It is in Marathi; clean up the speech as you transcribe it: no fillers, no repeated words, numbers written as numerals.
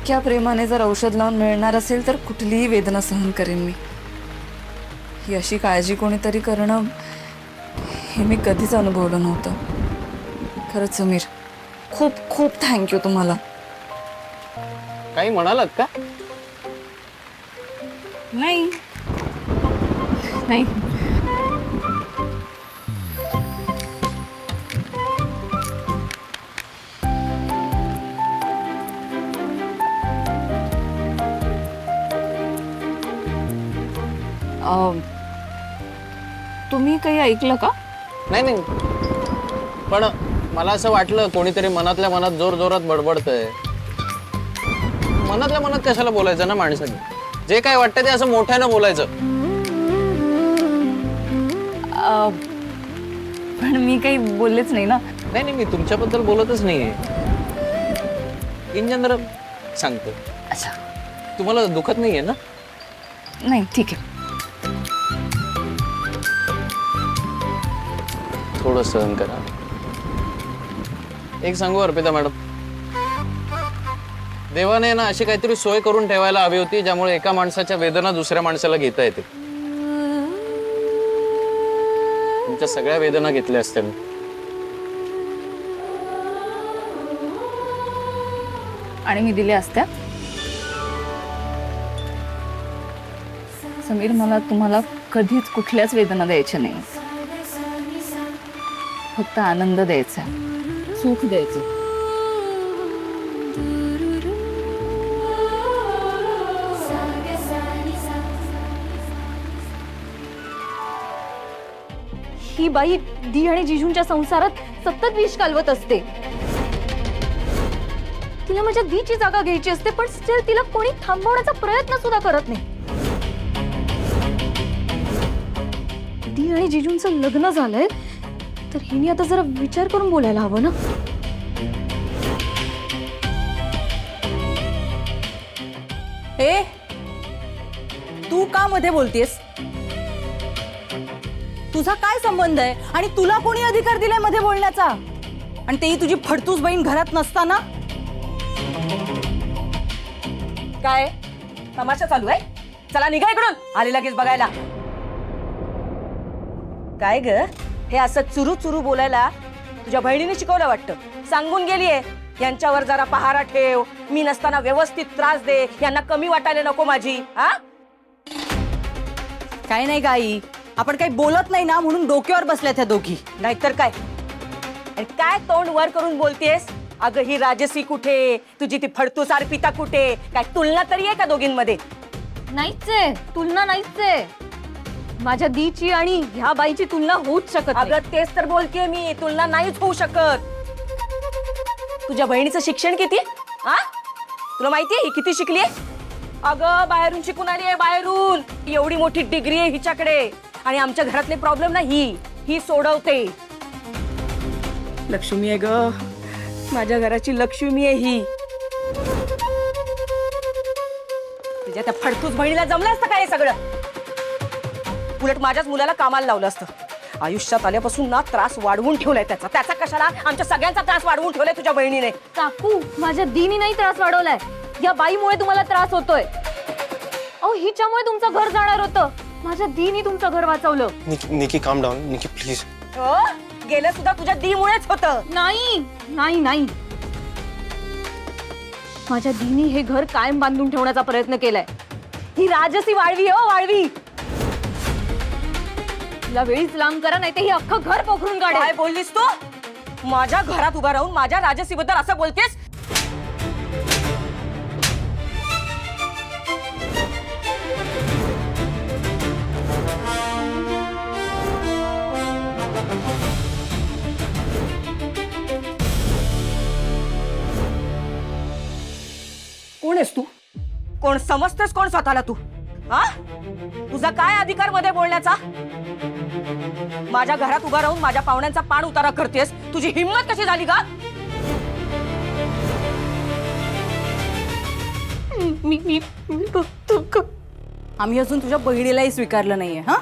इतक्या प्रेमाने जर औषध लावून मिळणार असेल तर कुठलीही वेदना सहन करेन मी. ही अशी काळजी कोणीतरी करणं हे मी कधीच अनुभवलं नव्हतं. खरंच समीर, खूप खूप थँक्यू तुम्हाला. काही म्हणालात का? नाही नाही, तुम्ही काही ऐकलं का? नाही नाही, पण मला असं वाटलं कोणीतरी मनातल्या मनात जोर जोरात बडबडतंय. मनातल्या मनात कशाला बोलायचं ना माणसाने. जे काय वाटतं ते असं मोठ्यानं बोलायचं. पण मी काही बोललेच नाही ना. नाही नाही, मी तुमच्याबद्दल बोलतच नाहीये. इंजन सांगतो. अच्छा, तुम्हाला दुखत नाहीये ना? नाही ठीक आहे. थोडं सहन करा. एक सांगू अर्पिता मॅडम, देवाने ना अशी काहीतरी सोय करून ठेवायला हवी होती ज्यामुळे एका माणसाच्या वेदना दुसऱ्या माणसाला घेता येते. तुमच्या सगळ्या वेदना घेतल्या असत्या मी. आणि मी दिल्या असत्या. समीर, मला तुम्हाला कधीच कुठल्याच वेदना द्यायच्या नाही. फक्त आनंद द्यायचा, सुख द्यायचं. ही बाई दी आणि जिजूंच्या संसारात सतत विष घालवत असते. तिला माझ्या दीची जागा घ्यायची असते, पण स्टिल तिला कोणी थांबवण्याचा प्रयत्न सुद्धा करत नाही. दी आणि जिजूंचं लग्न झालंय तर हिने आता जरा विचार करून बोलायला हवं ना. ए, तू का मध्ये बोलतेस? तुझा काय संबंध आहे आणि तुला कोणी अधिकार दिलाय मध्ये बोलण्याचा? आणि तेही तुझी फडतूस बहीण घरात नसताना. काय तमाशा चालू आहे? चला निघा इकडून, आली लगेच बघायला. काय ग, हे असं चुरू चुरू बोलायला तुझ्या बहिणीने शिकवलं वाटतं. सांगून गेलीये यांच्यावर जरा पहारा ठेव, मी नसताना व्यवस्थित त्रास दे, यांना कमी वाटायला नको माझी. हा काय नाही गाई, आपण काही बोलत नाही ना म्हणून डोक्यावर बसल्या त्या दोघी, नाहीतर काय. आणि काय तोंड वर करून बोलतेस? अगं ही राजसी कुठे, तुझी ती फडतूस अर्पिता कुठे? काय तुलना तरी आहे का दोघींमध्ये? नाहीच आहे, तुलना नाहीच आहे. माझ्या दीची आणि ह्या बाईची तुलना होऊच शकत नाही. अगं तेच तर बोलतेय मी, तुलना नाहीच होऊ शकत. तुझ्या बहिणीचं शिक्षण किती? हा, तुला माहितीये ही किती शिकली आहे? अगं बाहेरून शिकून आली आहे, बाहेरून. एवढी मोठी डिग्री आहे हिच्याकडे. आणि आमच्या घरातले प्रॉब्लेम ना ही सोडवते. लक्ष्मी आहे ग, माझ्या घराची लक्ष्मी आहे ही. तुझ्या त्या फडतूस बहिणीला जमलं असतं काय हे सगळं? उलट माझ्याच मुलाला कामाला लावलं असतं. आयुष्यात आल्यापासून ना त्रास वाढवून ठेवलाय त्याचा कशाला? आमच्या सगळ्यांचा त्रास वाढवून ठेवलाय तुझ्या बहिणीने. काकू, माझ्या दीनी नाही त्रास वाढवलाय, या बाईमुळे तुम्हाला त्रास होतोय. अहो हिच्यामुळे तुमचं घर जाणार होतं, माझ्या दीनी तुमचं घर वाचवलं. निकी काम डाऊन, निकी प्लीज. हो, गेलं सुद्धा तुझ्या दीमुळेच होतं. नाही नाही नाही, माझ्या दीनी हे घर कायम बांधून ठेवण्याचा प्रयत्न केलाय. ही राजसी वाळवी, हो वाळवी. तिला वेळीच लांब करा, नाही ते ही अख्खं घर पोखरून काढेल. काय बोललीस तू? माझ्या घरात उभा राहून माझ्या राजसीबद्दल असं बोलतेस? कोण आहेस तू? कोण समजतेस कोण स्वतःला तू? हा, तुझा काय अधिकार मध्ये बोलण्याचा? माझ्या घरात उभा राहून माझ्या पाहुण्यांचा पाण उतारा करतेस, तुझी हिंमत कशी झाली का? आम्ही अजून तुझ्या बहिणीलाही स्वीकारलं नाहीये. हा,